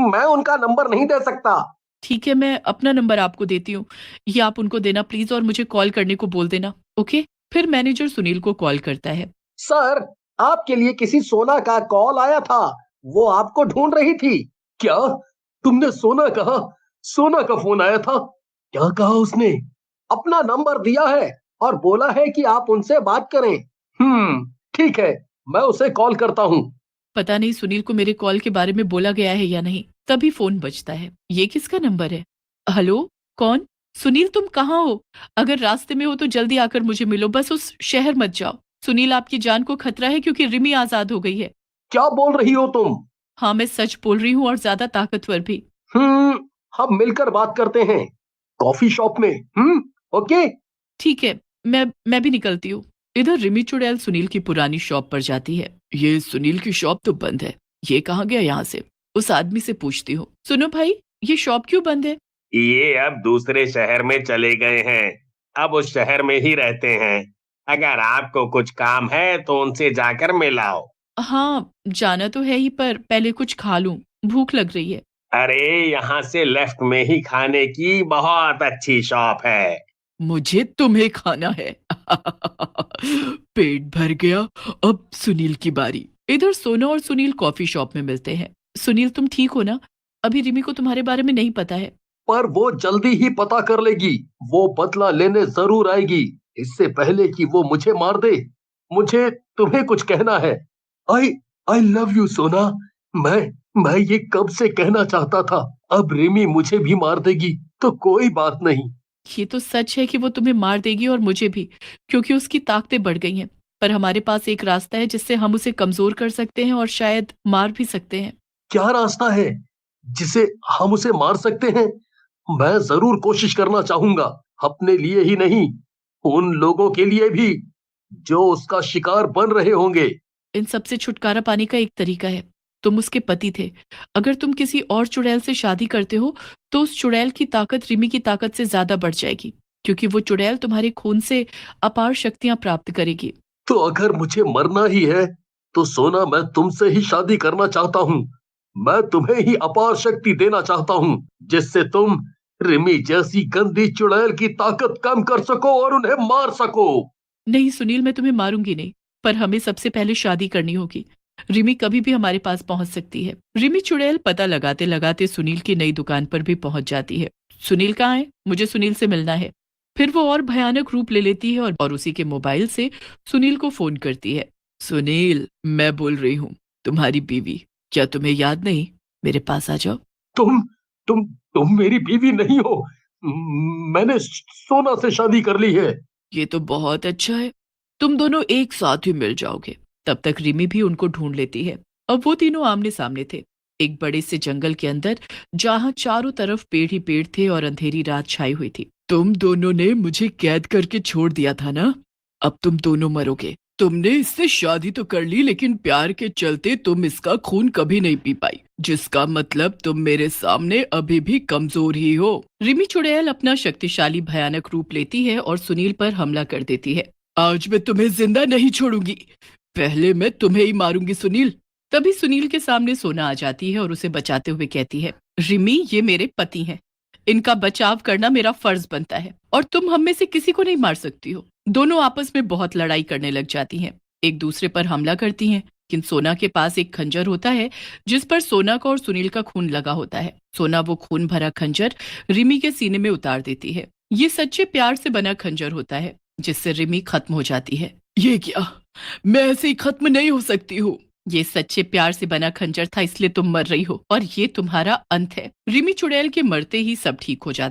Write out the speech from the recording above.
मैं उनका नंबर नहीं दे सकता। ठीक है, मैं अपना नंबर आपको देती हूँ, ये आप उनको देना प्लीज और मुझे कॉल करने को बोल देना। ओके। फिर मैनेजर सुनील को कॉल करता है। सर, आपके लिए किसी सोना का कॉल आया था। वो आपको ढूंढ रही थी। क्या? तुमने सोना कहा? सोना का फोन आया था? क्या कहा उसने? अपना नंबर दिया है और बोला है कि आप उनसे बात करें। ठीक है, मैं उसे कॉल करता हूँ। पता नहीं सुनील को मेरे कॉल के बारे में बोला गया है या नहीं। तभी फोन बजता है। ये किसका नंबर है? हेलो, कौन? सुनील, तुम कहाँ हो? अगर रास्ते में हो तो जल्दी आकर मुझे मिलो, बस उस शहर मत जाओ। सुनील, आपकी जान को खतरा है क्योंकि रिमी आजाद हो गई है। क्या बोल रही हो तुम? हाँ, मैं सच बोल रही हूँ और ज्यादा ताकतवर भी। हम्म हम मिलकर बात करते हैं, कॉफी शॉप में। ओके। ठीक है, मैं भी निकलती हूँ। इधर रिमी चुड़ैल सुनील की पुरानी शॉप पर जाती है। ये सुनील की शॉप तो बंद है। ये कहाँ गया यहाँ से? उस आदमी से पूछती हूँ, सुनो भाई, ये शॉप क्यों बंद है? ये अब दूसरे शहर में चले गए हैं। अब उस शहर में ही रहते हैं। अगर आपको कुछ काम है तो उनसे जाकर मिलाओ। हाँ, जाना तो है ही, पर पहले कुछ खा लूं, भूख लग रही है। अरे, यहाँ से लेफ्ट में ही खाने की बहुत अच्छी शॉप है। मुझे तुम्हें खाना है। पेट भर गया। अब सुनील की बारी। इधर सोना और सुनील कॉफी शॉप में मिलते हैं। सुनील, तुम ठीक हो ना? अभी रिमी को तुम्हारे बारे में नहीं पता है। पर वो जल्दी ही पता कर लेगी। वो बदला लेने जरूर आएगी, इससे पहले कि वो मुझे मार दे। मुझे तुम्हें कुछ कहना है। आई आई लव यू सोना। मैं मैं ये कब से कहना चाहता था। अब रिमी मुझे भी मार देगी तो कोई बात नहीं। ये तो सच है कि वो तुम्हें मार देगी और मुझे भी, क्योंकि उसकी ताकतें बढ़ गई हैं। पर हमारे पास एक रास्ता है जिससे हम उसे कमजोर कर सकते हैं और शायद मार भी सकते हैं। क्या रास्ता है जिसे हम उसे मार सकते हैं? मैं जरूर कोशिश करना चाहूंगा, अपने लिए ही नहीं, उन लोगों के लिए भी जो उसका शिकार बन रहे होंगे। इन सबसे छुटकारा पाने का एक तरीका है। तुम उसके पति थे। अगर तुम किसी और चुड़ैल से शादी करते हो तो उस चुड़ैल की ताकत रिमी की ताकत से ज्यादा बढ़ जाएगी, क्योंकि वो चुड़ैल तुम्हारे खून से अपार शक्तियां प्राप्त करेगी। तो अगर मुझे मरना ही है तो सोना, मैं तुमसे ही शादी करना चाहता हूँ। मैं तुम्हें ही अपार शक्ति देना चाहता हूँ, जिससे तुम रिमी जैसी गंदी चुड़ैल की ताकत कम कर सको और उन्हें मार सको। नहीं सुनील, मैं तुम्हें मारूंगी नहीं, पर हमें सबसे पहले शादी करनी होगी। रिमी कभी भी हमारे पास पहुंच सकती है। रिमी चुड़ैल पता लगाते लगाते सुनील की नई दुकान पर भी पहुंच जाती है। सुनील कहाँ है? मुझे सुनील से मिलना है। फिर वो और भयानक रूप ले लेती है और उसी के मोबाइल से सुनील को फोन करती है। सुनील, मैं बोल रही हूँ, तुम्हारी बीवी। क्या तुम्हें याद नहीं? मेरे पास आ जाओ। तुम तुम तुम मेरी बीवी नहीं हो। मैंने सोना से शादी कर ली है। ये तो बहुत अच्छा है, तुम दोनों एक साथ ही मिल जाओगे। तब तक रिमी भी उनको ढूंढ लेती है। अब वो तीनों आमने सामने थे, एक बड़े से जंगल के अंदर, जहां चारों तरफ पेड़ ही पेड़ थे और अंधेरी रात छाई हुई थी। तुम दोनों ने मुझे कैद करके छोड़ दिया था ना? अब तुम दोनों मरोगे। तुमने इससे शादी तो कर ली, लेकिन प्यार के चलते तुम इसका खून कभी नहीं पी पाई, जिसका मतलब तुम मेरे सामने अभी भी कमजोर ही हो। रिमी चुड़ैल अपना शक्तिशाली भयानक रूप लेती है और सुनील पर हमला कर देती है। आज मैं तुम्हें जिंदा नहीं छोड़ूंगी, पहले मैं तुम्हें ही मारूंगी सुनील। तभी सुनील के सामने सोना आ जाती है और उसे बचाते हुए कहती है, रिमी, ये मेरे पति हैं, इनका बचाव करना मेरा फर्ज बनता है और तुम हम में से किसी को नहीं मार सकती हो। दोनों आपस में बहुत लड़ाई करने लग जाती हैं, एक दूसरे पर हमला करती हैं। लेकिन सोना के पास एक खंजर होता है जिस पर सोना का और सुनील का खून लगा होता है। सोना वो खून भरा खंजर रिमी के सीने में उतार देती है। ये सच्चे प्यार से बना खंजर होता है जिससे रिमी खत्म हो जाती है। ये क्या? मैं ऐसे ही खत्म नहीं हो सकती हूँ। ये सच्चे प्यार से बना खंजर था, इसलिए तुम मर रही हो और ये तुम्हारा अंत है। रिमी चुड़ैल के मरते ही सब ठीक हो जाता है।